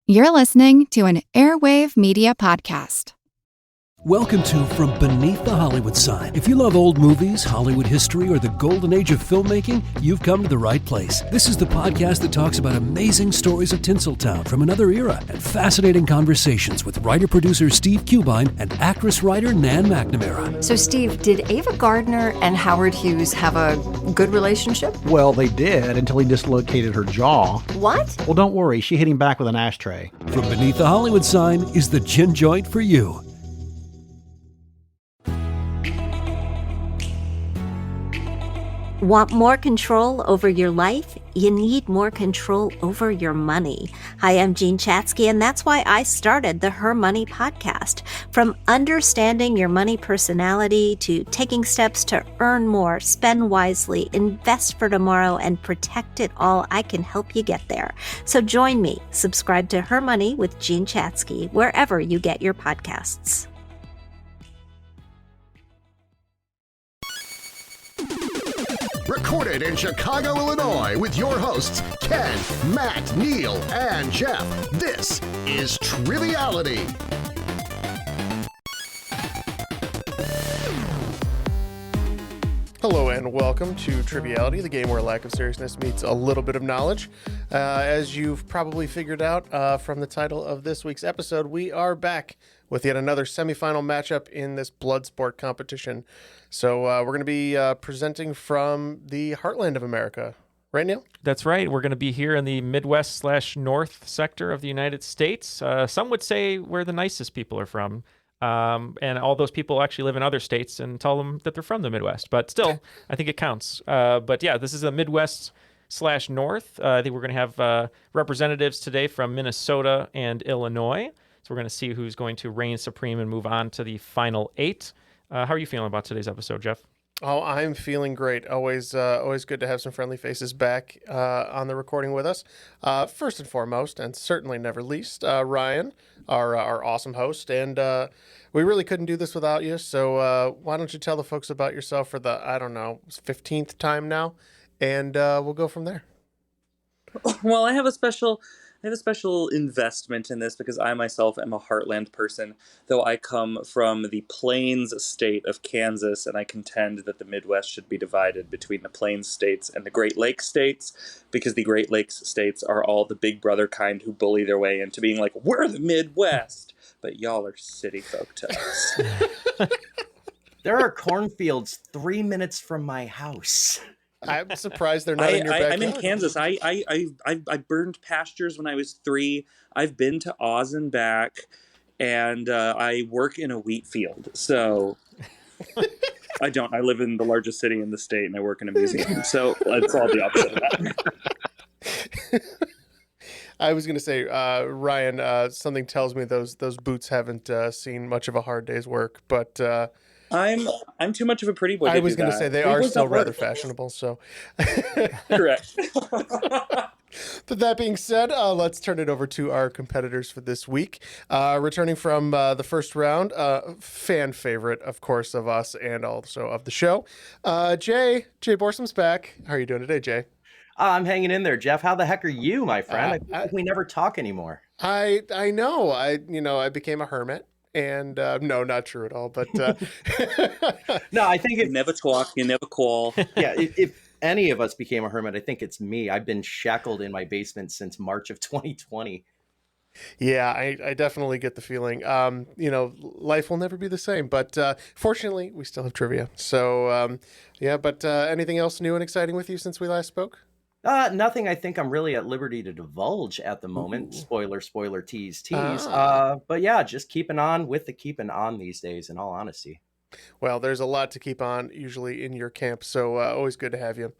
You're listening to an Airwave Media podcast. Welcome to From Beneath the Hollywood Sign. If you love old movies, Hollywood history, or the golden age of filmmaking, you've come to the right place. This is the podcast that talks about amazing stories of Tinseltown from another era and fascinating conversations with writer-producer Steve Cubine and actress-writer Nan McNamara. So, Steve, did Ava Gardner and Howard Hughes have a good relationship? Well, they did until he dislocated her jaw. What? Well, don't worry. She hit him back with an ashtray. From Beneath the Hollywood Sign is the gin joint for you. Want more control over your life? You need more control over your money. Hi, I'm Jean Chatzky, and that's why I started the Her Money podcast. From understanding your money personality to taking steps to earn more, spend wisely, invest for tomorrow, and protect it all, I can help you get there. So join me. Subscribe to Her Money with Jean Chatzky wherever you get your podcasts. Recorded in Chicago, Illinois, with your hosts, Ken, Matt, Neil, and Jeff. This is Triviality. Hello and welcome to Triviality, the game where a lack of seriousness meets a little bit of knowledge. As you've probably figured out from the title of this week's episode, we are back with yet another semifinal matchup in this Bloodsport competition. So we're going to be presenting from the heartland of America. Right, Neil? That's right. We're going to be here in the Midwest/North sector of the United States. Some would say where the nicest people are from. And all those people actually live in other states and tell them that they're from the Midwest. But still, I think it counts. But yeah, this is a Midwest/North. I think we're going to have representatives today from Minnesota and Illinois. So we're going to see who's going to reign supreme and move on to the final 8. How are you feeling about today's episode, Jeff? Oh, I'm feeling great. Always good to have some friendly faces back on the recording with us. First and foremost, and certainly never least, Ryan, our awesome host. And we really couldn't do this without you. So why don't you tell the folks about yourself for the, 15th time now, and we'll go from there. Well, I have a special investment in this because I myself am a heartland person, though I come from the plains state of Kansas, and I contend that the Midwest should be divided between the plains states and the Great Lakes states, because the Great Lakes states are all the big brother kind who bully their way into being like, we're the Midwest, but y'all are city folk to us. There are cornfields 3 minutes from my house. I'm surprised they're not in your backyard. I'm in Kansas. I burned pastures when I was 3. I've been to Oz and back, and I work in a wheat field. So I don't. I live in the largest city in the state, and I work in a museum. So it's all the opposite of that. I was going to say, Ryan, something tells me those boots haven't seen much of a hard day's work, but I'm too much of a pretty boy. I was going to say they are still rather fashionable. So correct. But that being said, let's turn it over to our competitors for this week. Returning from the first round, fan favorite, of course, of us and also of the show, Jay Borsom's back. How are you doing today, Jay? I'm hanging in there, Jeff. How the heck are you, my friend? I think we never talk anymore. I know. I became a hermit. And no, not true at all. But no, I think you never talk, you never call. Yeah, if any of us became a hermit, I think it's me. I've been shackled in my basement since March of 2020. Yeah, I definitely get the feeling. Life will never be the same. But fortunately, we still have trivia. So yeah. But anything else new and exciting with you since we last spoke? Nothing I think I'm really at liberty to divulge at the moment. Ooh. Spoiler, tease. But yeah, just keeping on these days, in all honesty. Well, there's a lot to keep on usually in your camp, so always good to have you.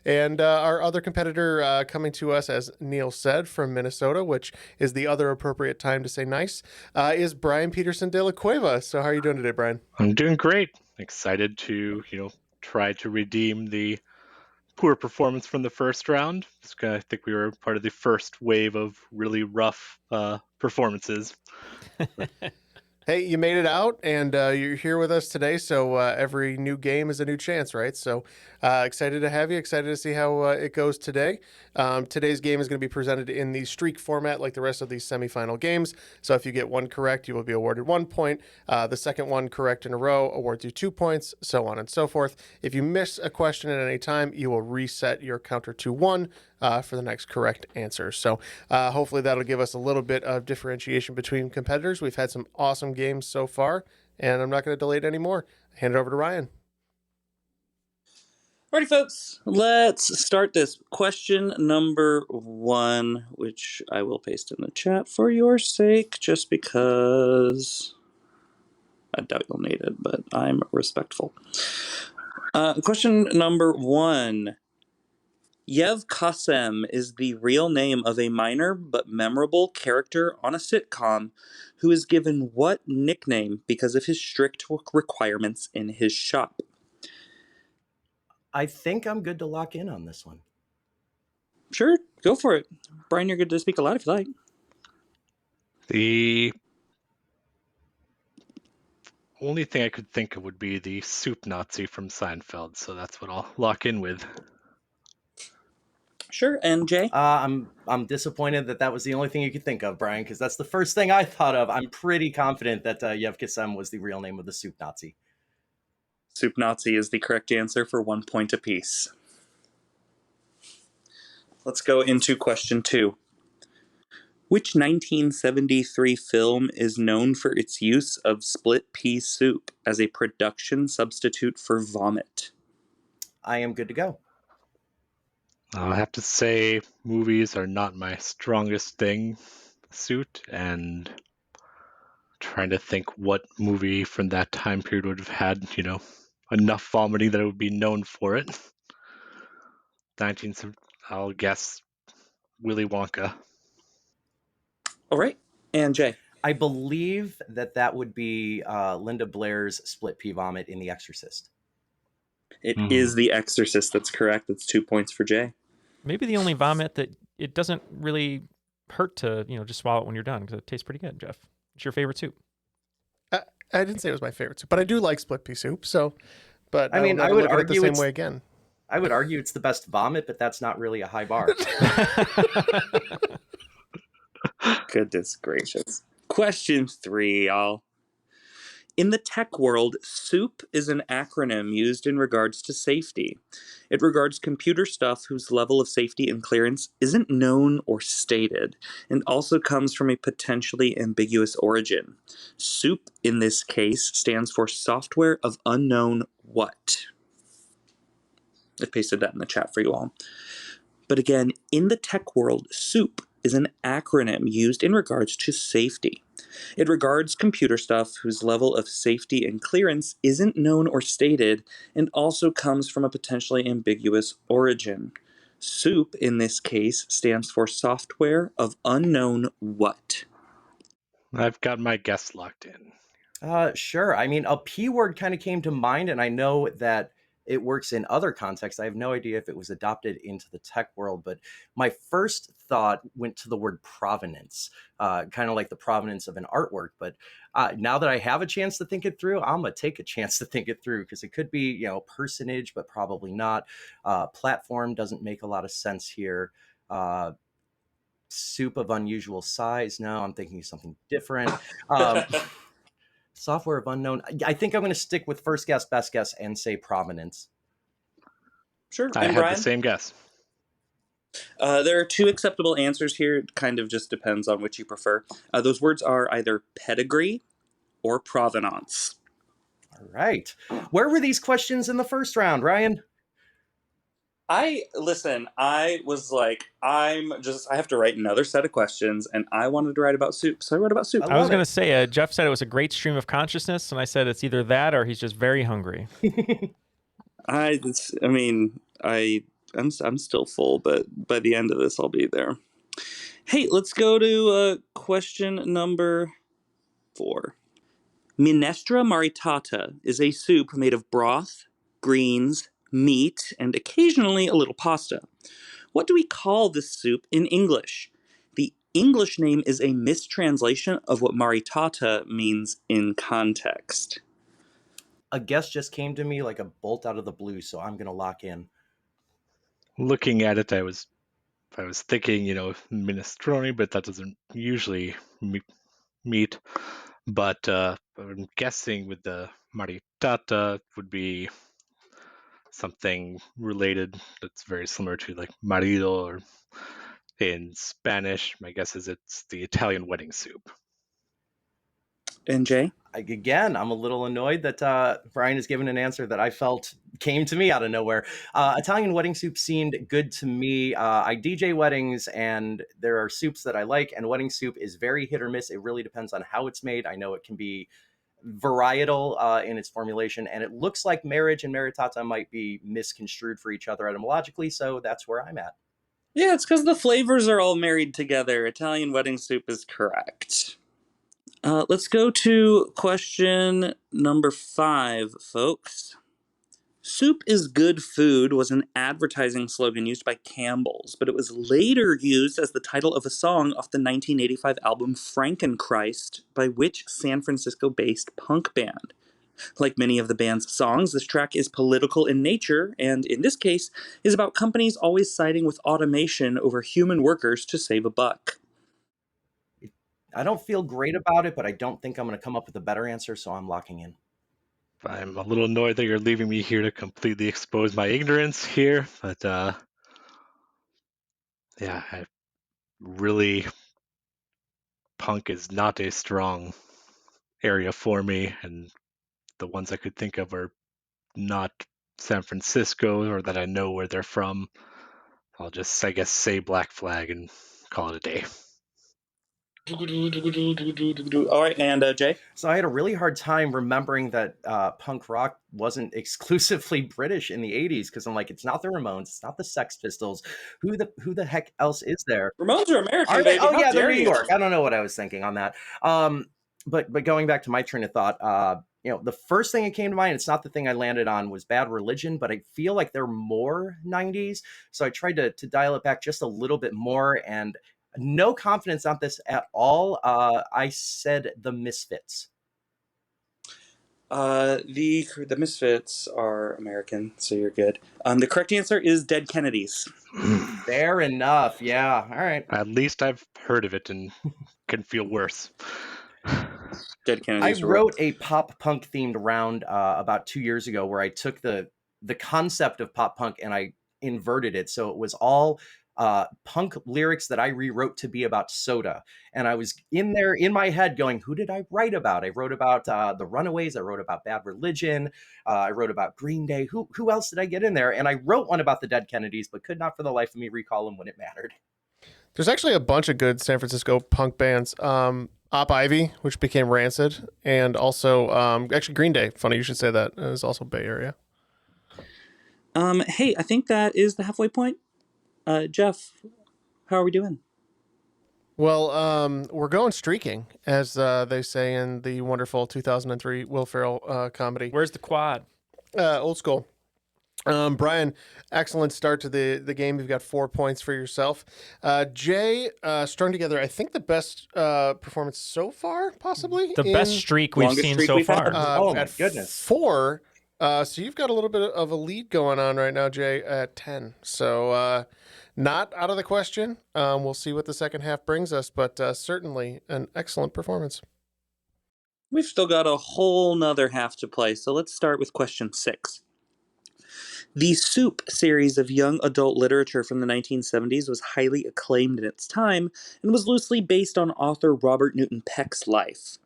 And our other competitor coming to us, as Neil said, from Minnesota, which is the other appropriate time to say nice, is Brian Peterson-Delacueva. So how are you doing today, Brian? I'm doing great. Excited to, try to redeem the poor performance from the first round. I think we were part of the first wave of really rough performances. Hey, you made it out, and you're here with us today. So every new game is a new chance, right? So excited to have you. Excited to see how it goes today. Today's game is going to be presented in the streak format, like the rest of these semifinal games. So if you get one correct, you will be awarded 1 point. The second one correct in a row awards you 2 points, so on and so forth. If you miss a question at any time, you will reset your counter to 1 for the next correct answer. So hopefully that'll give us a little bit of differentiation between competitors. We've had some awesome games so far, and I'm not going to delay it anymore. Hand it over to Ryan. Alrighty, folks, let's start this. Question number 1, which I will paste in the chat for your sake, just because I doubt you'll need it, but I'm respectful. Question number 1. Yev Kassem is the real name of a minor but memorable character on a sitcom who is given what nickname because of his strict requirements in his shop? I think I'm good to lock in on this one. Sure, go for it. Brian, you're good to speak aloud if you like. The only thing I could think of would be the soup Nazi from Seinfeld, so that's what I'll lock in with. Sure, and Jay? I'm disappointed that was the only thing you could think of, Brian, because that's the first thing I thought of. I'm pretty confident that Yev Kassem was the real name of the soup Nazi. Soup Nazi is the correct answer for 1 point apiece. Let's go into question 2. Which 1973 film is known for its use of split pea soup as a production substitute for vomit? I am good to go. I'll have to say movies are not my strongest suit, and trying to think what movie from that time period would have had, enough vomiting that it would be known for it. I'll guess Willy Wonka. All right, and Jay? I believe that would be Linda Blair's split pea vomit in The Exorcist. It is The Exorcist. That's correct. That's 2 points for Jay. Maybe the only vomit that it doesn't really hurt to, just swallow it when you're done, because it tastes pretty good, Jeff. It's your favorite soup. I didn't say it was my favorite soup, but I do like split pea soup. So, but I mean, I would argue the same way again. I would argue it's the best vomit, but that's not really a high bar. Goodness gracious. Question 3, y'all. In the tech world, SOUP is an acronym used in regards to safety. It regards computer stuff whose level of safety and clearance isn't known or stated, and also comes from a potentially ambiguous origin. SOUP, in this case, stands for Software of Unknown What. I pasted that in the chat for you all. But again, in the tech world, SOUP is an acronym used in regards to safety. It regards computer stuff whose level of safety and clearance isn't known or stated, and also comes from a potentially ambiguous origin. SOUP, in this case, stands for Software of Unknown What. I've got my guess locked in. Sure. I mean, a P word kind of came to mind, and I know that it works in other contexts. I have no idea if it was adopted into the tech world, but my first thought went to the word provenance, kind of like the provenance of an artwork. But now that I have a chance to think it through, I'm going to take a chance to think it through, because it could be, personage, but probably not. Platform doesn't make a lot of sense here. Soup of unusual size. No, I'm thinking of something different. Software of unknown. I think I'm going to stick with first guess, best guess, and say provenance. Sure. I had the same guess. There are 2 acceptable answers here. It kind of just depends on which you prefer. Those words are either pedigree or provenance. All right. Where were these questions in the first round, Ryan? I was like, I have to write another set of questions, and I wanted to write about soup, so I wrote about soup. I was going to say, Jeff said it was a great stream of consciousness, and I said it's either that or he's just very hungry. I'm still full, but by the end of this, I'll be there. Hey, let's go to question number 4. Minestra maritata is a soup made of broth, greens, meat, and occasionally a little pasta. What do we call this soup in English? The English name is a mistranslation of what maritata means in context? A guess just came to me like a bolt out of the blue, so I'm going to lock in. Looking at it, I was thinking, minestrone, but that doesn't usually meat. But I'm guessing with the maritata would be something related that's very similar to like marido, or in Spanish, my guess is it's the Italian wedding soup. And Jay? Again, I'm a little annoyed that Brian has given an answer that I felt came to me out of nowhere. Italian wedding soup seemed good to me. I DJ weddings, and there are soups that I like, and wedding soup is very hit or miss. It really depends on how it's made. I know it can be varietal in its formulation, and it looks like marriage and maritata might be misconstrued for each other etymologically, so that's where I'm at. Yeah, it's because the flavors are all married together. Italian wedding soup is correct. Let's go to question number 5, folks. Soup is good food was an advertising slogan used by Campbell's, but it was later used as the title of a song off the 1985 album Frankenchrist by which San Francisco-based punk band? Like many of the band's songs, this track is political in nature, and in this case, is about companies always siding with automation over human workers to save a buck. I don't feel great about it, but I don't think I'm going to come up with a better answer, so I'm locking in. I'm a little annoyed that you're leaving me here to completely expose my ignorance here, but I really, punk is not a strong area for me, and the ones I could think of are not San Francisco or that I know where they're from. I'll just, I guess, say Black Flag and call it a day. All right, and Jay? So I had a really hard time remembering that punk rock wasn't exclusively British in the 80s, because I'm like, it's not the Ramones, it's not the Sex Pistols. Who the heck else is there? Ramones are American, Are they? baby. Oh, How yeah, they're dare New you? York. I don't know what I was thinking on that. But going back to my train of thought, the first thing that came to mind, it's not the thing I landed on, was Bad Religion, but I feel like they're more 90s. So I tried to dial it back just a little bit more, and no confidence on this at all. I said the Misfits. The Misfits are American, so you're good. The correct answer is Dead Kennedys. Fair enough. Yeah. All right. At least I've heard of it and can feel worse. Dead Kennedys. I wrote a pop punk themed round about 2 years ago where I took the concept of pop punk and I inverted it. So it was all punk lyrics that I rewrote to be about soda. And I was in there in my head going, who did I write about? I wrote about the Runaways. I wrote about Bad Religion. I wrote about Green Day. Who else did I get in there? And I wrote one about the Dead Kennedys, but could not for the life of me recall them when it mattered. There's actually a bunch of good San Francisco punk bands. Op Ivy, which became Rancid, and also actually Green Day. Funny you should say that. It was also Bay Area. Hey, I think that is the halfway point. Jeff, how are we doing? Well, we're going streaking, as they say in the wonderful 2003 Will Ferrell comedy. Where's the quad? Old school. Brian, excellent start to the game. You've got 4 points for yourself. Jay, strung together, I think the best performance so far, possibly. The best streak we've seen so far. Oh, my goodness. 4. So you've got a little bit of a lead going on right now, Jay, at 10. So not out of the question. We'll see what the second half brings us, but certainly an excellent performance. We've still got a whole nother half to play, so let's start with question 6. The Soup series of young adult literature from the 1970s was highly acclaimed in its time and was loosely based on author Robert Newton Peck's life.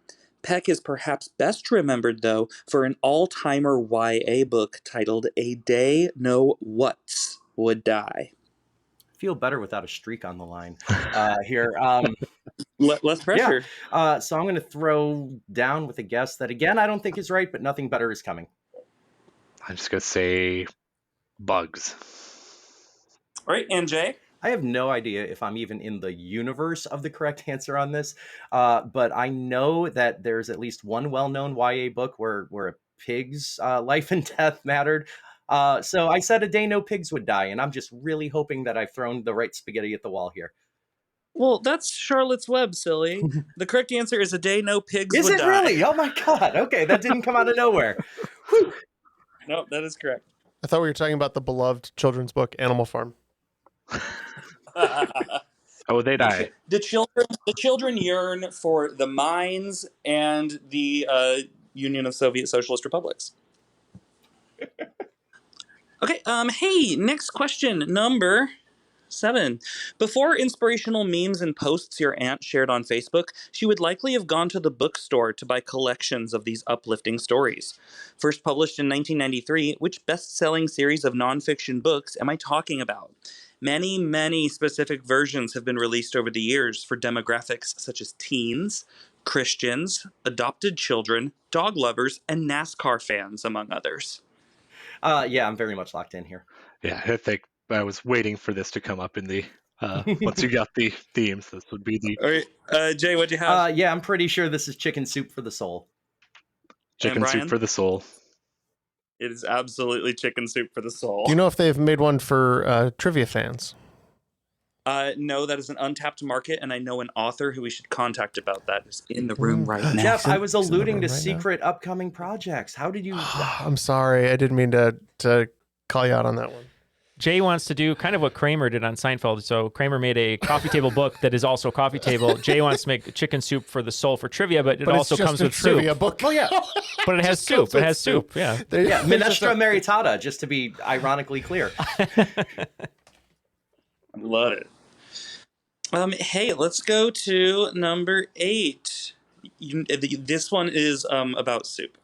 Peck is perhaps best remembered, though, for an all-timer YA book titled A Day No Whats Would Die. Feel better without a streak on the line here. Less pressure. Yeah. So I'm going to throw down with a guess that, again, I don't think is right, but nothing better is coming. I'm just going to say bugs. All right, and Jay? I have no idea if I'm even in the universe of the correct answer on this, but I know that there's at least one well-known YA book where a pig's life and death mattered. So I said A Day No Pigs Would Die, and I'm just really hoping that I've thrown the right spaghetti at the wall here. Well, that's Charlotte's Web, silly. The correct answer is A Day No Pigs Is Would it Die. really? Oh my God. Okay, that didn't come out of nowhere. Whew. No, that is correct. I thought we were talking about the beloved children's book Animal Farm. Oh, they die. The children yearn for the mines and the Union of Soviet Socialist Republics. Okay, hey, next question, number 7. Before inspirational memes and posts your aunt shared on Facebook, she would likely have gone to the bookstore to buy collections of these uplifting stories. First published in 1993, which best-selling series of nonfiction books am I talking about? Many, many specific versions have been released over the years for demographics such as teens, Christians, adopted children, dog lovers, and NASCAR fans, among others. Yeah, I'm very much locked in here. Yeah, I think I was waiting for this to come up in the once you got the themes. This would be the All right, Jay, what'd you have? Yeah, I'm pretty sure this is Chicken Soup for the Soul. Chicken Soup for the Soul. It is absolutely Chicken Soup for the Soul. Do you know if they've made one for trivia fans? No, that is an untapped market, and I know an author who we should contact about that is in the room right now. Jeff, I was alluding to secret upcoming projects. How did you... I'm sorry. I didn't mean to call you out on that one. Jay wants to do kind of what Kramer did on Seinfeld. So Kramer made a coffee table book that is also coffee table. Jay wants to make Chicken Soup for the Soul for trivia, but it also comes with trivia soup. book. Oh, yeah. But it has soup. It has soup. Yeah. Yeah, Minestra Maritata, just to be ironically clear. Love it. Hey, let's go to number 8. This one is about soup.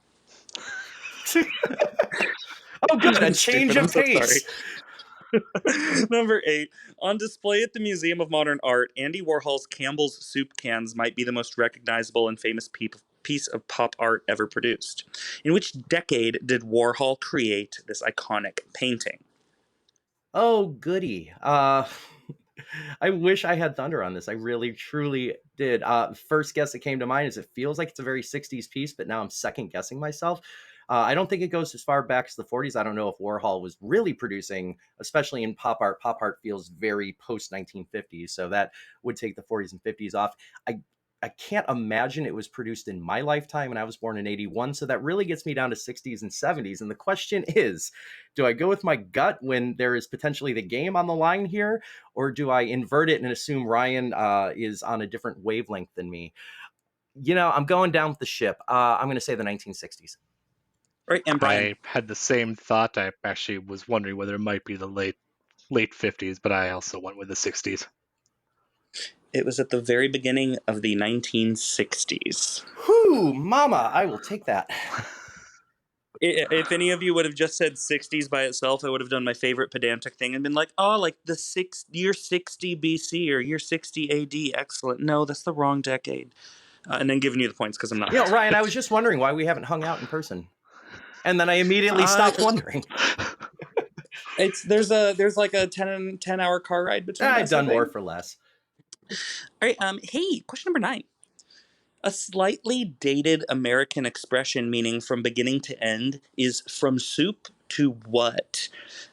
Oh, good. A change of pace. Number 8. On display at the Museum of Modern Art, Andy Warhol's Campbell's soup cans might be the most recognizable and famous piece of pop art ever produced. In which decade did Warhol create this iconic painting? Oh, goody. I wish I had thunder on this. I really, truly did. First guess that came to mind is it feels like it's a very 60s piece, but now I'm second guessing myself. I don't think it goes as far back as the 40s. I don't know if Warhol was really producing, especially in pop art. Pop art feels very post 1950s, so that would take the 40s and 50s off. I can't imagine it was produced in my lifetime, and I was born in 81, so that really gets me down to 60s and 70s. And the question is, do I go with my gut when there is potentially the game on the line here, or do I invert it and assume Ryan is on a different wavelength than me? You know, I'm going down with the ship. I'm going to say the 1960s. Right, and Brian. I had the same thought. I actually was wondering whether it might be the late 50s, but I also went with the 60s. It was at the very beginning of the 1960s. Whew, mama, I will take that. If any of you would have just said 60s by itself, I would have done my favorite pedantic thing and been like, oh, like year 60 BC or year 60 AD. Excellent. No, that's the wrong decade. And then giving you the points because I'm not. Yeah, Ryan, I was just wondering why we haven't hung out in person. And then I immediately stopped wondering. There's like a 10-hour car ride between us. I've done more for less. All right. Hey, question number 9. A slightly dated American expression meaning from beginning to end is from soup to what?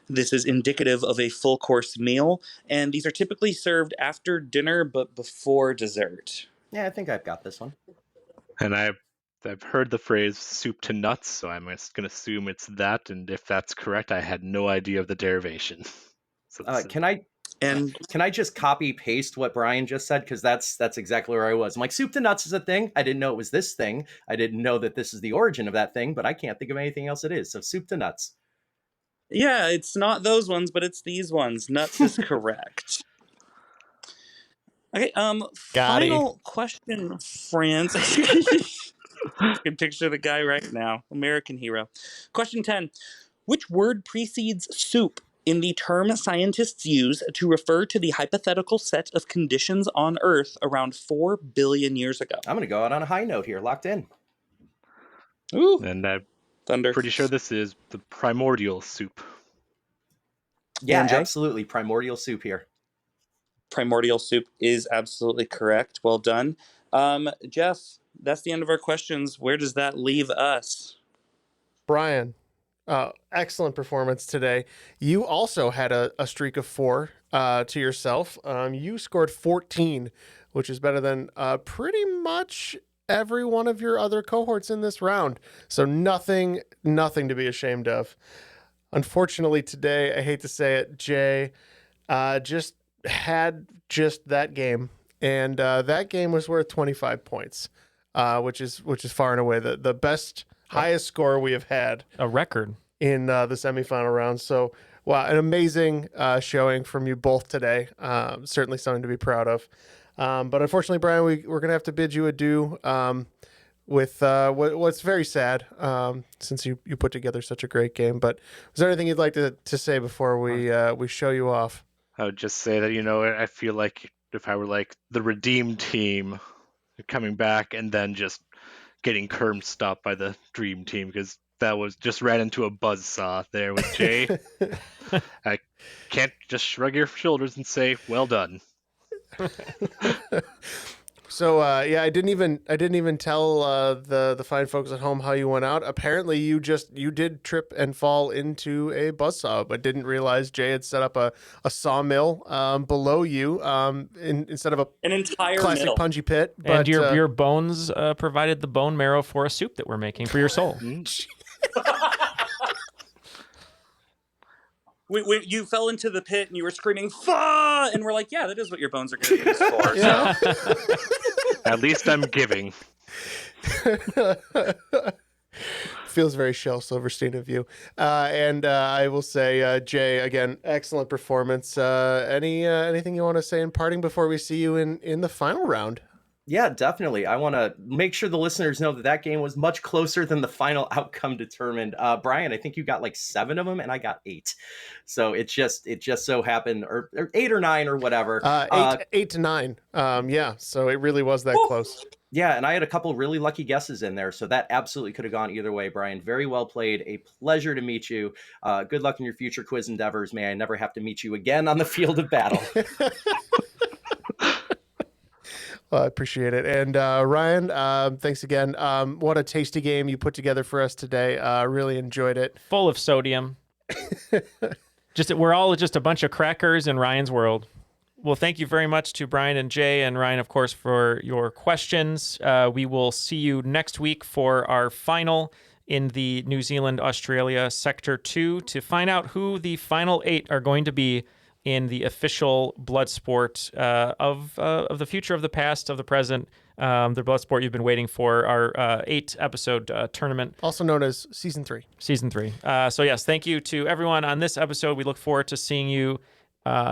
This is indicative of a full course meal, and these are typically served after dinner but before dessert. Yeah, I think I've got this one. And I've heard the phrase soup to nuts, so I'm just going to assume it's that. And if that's correct, I had no idea of the derivation. So Can I just copy paste what Brian just said? Because that's exactly where I was. I'm like, soup to nuts is a thing. I didn't know it was this thing. I didn't know that this is the origin of that thing, but I can't think of anything else it is. So soup to nuts. Yeah, it's not those ones, but it's these ones. Nuts is correct. Okay, final question, friends. I can picture the guy right now. American hero. Question 10. Which word precedes soup in the term scientists use to refer to the hypothetical set of conditions on Earth around 4 billion years ago? I'm going to go out on a high note here. Locked in. Ooh. And I'm Thunder. pretty sure this is the primordial soup. Yeah, absolutely. Primordial soup here. Primordial soup is absolutely correct. Well done. Jeff, that's the end of our questions. Where does that leave us? Brian, excellent performance today. You also had a streak of 4 to yourself. You scored 14, which is better than pretty much every one of your other cohorts in this round. So nothing to be ashamed of. Unfortunately, today, I hate to say it, Jay just had that game, and that game was worth 25 points, which is far and away the best, highest score we have had, a record in the semifinal round. So, wow, an amazing showing from you both today. Certainly something to be proud of. But unfortunately, Brian, we're gonna have to bid you adieu. With what's very sad, since you put together such a great game. But is there anything you'd like to say before we show you off? I would just say that, I feel like if I were like the redeemed team coming back and then just getting curb stopped by the dream team, because that was just ran into a buzzsaw there with Jay. I can't just shrug your shoulders and say, well done. So I didn't even tell the fine folks at home how you went out. Apparently, you did trip and fall into a buzzsaw, but didn't realize Jay had set up a sawmill below you instead of an entire classic mill. Punji pit. And your bones provided the bone marrow for a soup that we're making for your soul. When you fell into the pit and you were screaming "Fa!" and we're like, yeah, that is what your bones are going to be used for. Yeah. At least I'm giving. Feels very Shel Silverstein of you. And I will say, Jay, again, excellent performance. Anything you want to say in parting before we see you in the final round? Yeah, definitely. I want to make sure the listeners know that game was much closer than the final outcome determined. Brian, I think you got like 7 of them and I got 8. So it just so happened, or 8 or 9 or whatever. 8 to 9. Yeah. So it really was that close. Yeah. And I had a couple really lucky guesses in there. So that absolutely could have gone either way, Brian. Very well played. A pleasure to meet you. Good luck in your future quiz endeavors. May I never have to meet you again on the field of battle. Well, I appreciate it. And Ryan, thanks again. What a tasty game you put together for us today. Really enjoyed it. Full of sodium. We're all just a bunch of crackers in Ryan's world. Well, thank you very much to Brian and Jay, and Ryan, of course, for your questions. We will see you next week for our final in the New Zealand-Australia Sector 2 to find out who the final 8 are going to be in the official Bloodsport of the future, of the past, of the present, the Bloodsport you've been waiting for, our 8-episode tournament. Also known as Season 3. Season 3. So yes, thank you to everyone on this episode. We look forward to seeing you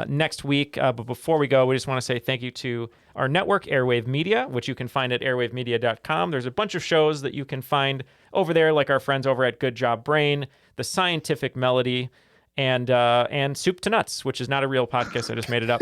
next week. But before we go, we just want to say thank you to our network, Airwave Media, which you can find at airwavemedia.com. There's a bunch of shows that you can find over there, like our friends over at Good Job Brain, The Scientific Melody, and Soup to Nuts, which is not a real podcast. I just made it up.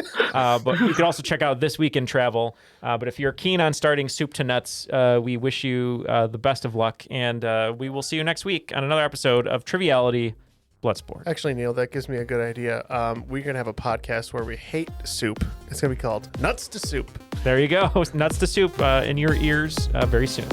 But you can also check out This Week in Travel. But if you're keen on starting Soup to Nuts, we wish you the best of luck. And we will see you next week on another episode of Triviality, Bloodsport. Actually, Neil, that gives me a good idea. We're going to have a podcast where we hate soup. It's going to be called Nuts to Soup. There you go. Nuts to Soup in your ears very soon.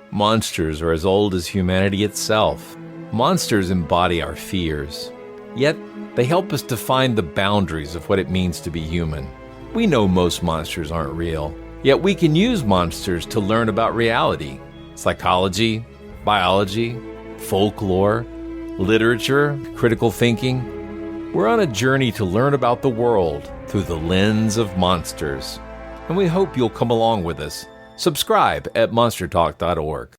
Monsters are as old as humanity itself. Monsters embody our fears. Yet, they help us define the boundaries of what it means to be human. We know most monsters aren't real, yet we can use monsters to learn about reality. Psychology, biology, folklore, literature, critical thinking. We're on a journey to learn about the world through the lens of monsters. And we hope you'll come along with us. Subscribe at monstertalk.org.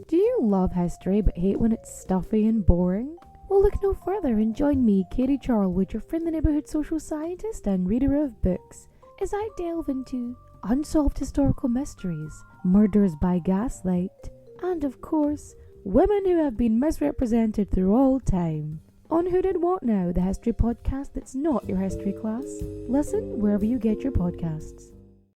Do you love history but hate when it's stuffy and boring? Well, look no further and join me, Katie Charlwood, your friendly neighbourhood social scientist and reader of books, as I delve into unsolved historical mysteries, murders by gaslight, and of course, women who have been misrepresented through all time. On Who Did What Now, the history podcast that's not your history class. Listen wherever you get your podcasts.